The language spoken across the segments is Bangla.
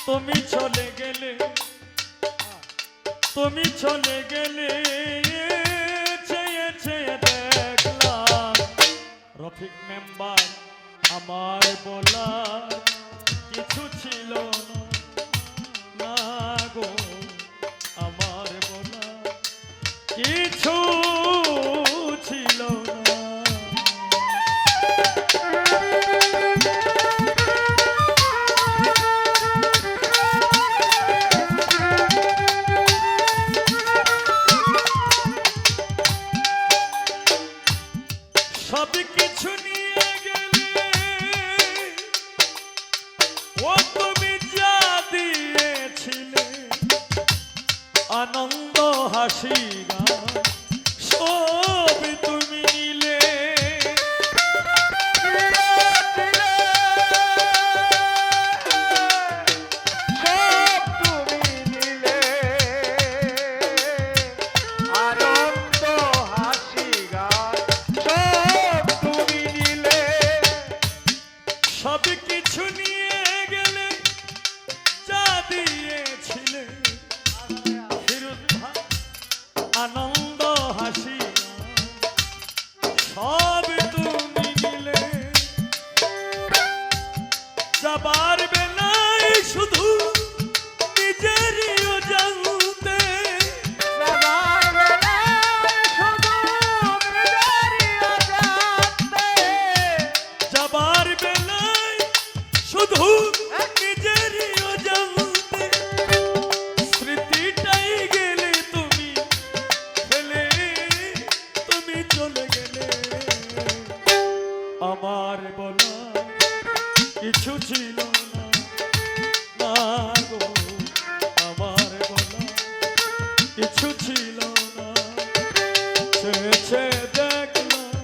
তুমি চলে গেলে, তুমি চলে গেলে চেয়ে চেয়ে দেখলাম রফিক মেম্বার আমার বলার কিছু ছিল না গো, আমার বলার কিছু ছিল না। সব কিছু নিয়ে গেলে ও তুমি যা দিয়েছিলে আনন্দ হাসি গান সব তুমি নিলে, সব তুমি নিলে, আনন্দ হাসি গান সব তুমি নিলে। সব কিছু নিয়ে গেলে যা দিয়েছিলে ফিরোজ ভাই আনন্দ হাসি সব তুমি নিলে। যাবার বেলায় শুধু নিজেরই জানতে, যাবার বেলায় শুধু নিজেরই জানতে, যাবার বেলায় শুধু নিজেরই জানতে, স্মৃতিটাই গেলে তুমি ফেলে, তুমি চলে গেলে আমার বলা কিছু ছিল না, না গো আমার বলা কিছু ছিল না। চেয়ে দেখলাম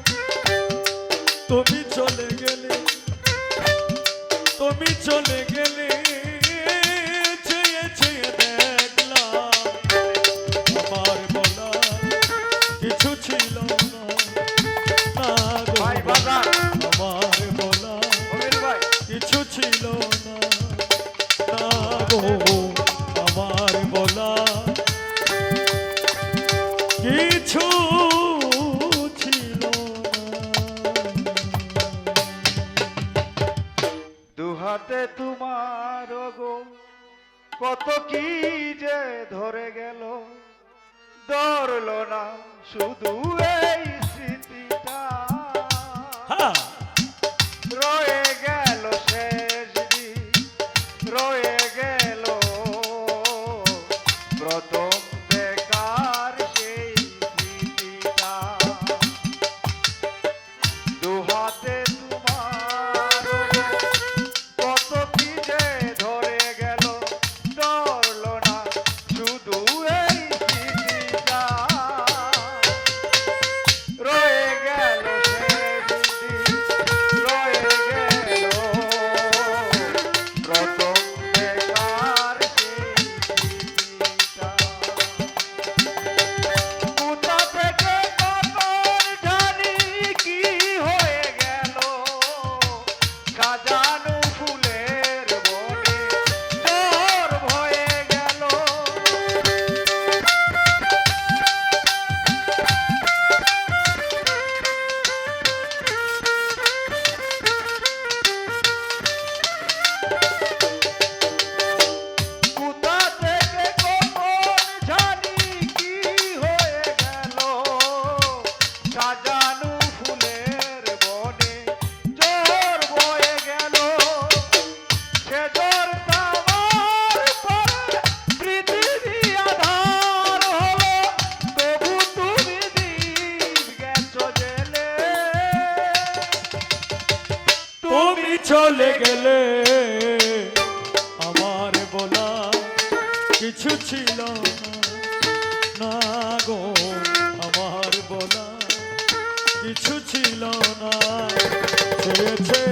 তুমি চলে গেলে, তুমি চলে গেলে চেয়ে চেয়ে দেখলাম আমার বলা কিছু ছিল না, না গো ভাই বাজার আমার বলা অমির ভাই কিছু ছিল না, না গো আমার বলা কিছু ছিল দুহাতে তোমার গো কত কি যে ধরে গেল, ধরলো না শুধু এই স্মৃতিটা, হ্যাঁ রয়ে গেল শেষ দিন, রয়ে গেল প্রথম দেখার সেই স্মৃতিটা। দুহাতে তোমার কত কি যে ধরে গেল, ধরলো না শুধু এই স্মৃতিটা, রয়ে গেল শেষ দিন, রয়ে গেল প্রথম দেখার সেই স্মৃতিটা। কোথা থেকে কখন জানি কি হয়ে গেল, সাজানো ফুলের বনে ঝড় হয়ে গেল। কোথা থেকে কখন জানি কি হয়ে গেল, সাজানো ফুলের বনে ঝড় বয়ে গেল। সে ঝড়টা আমার পরে পৃথিবী আধার হলো, তবু তুমি দিন গেছো জেলে, তুমি চলে গেলে আমার বলা কিছু ছিল না, না গো আমার বলা কিছু ছিল না। চেয়েছে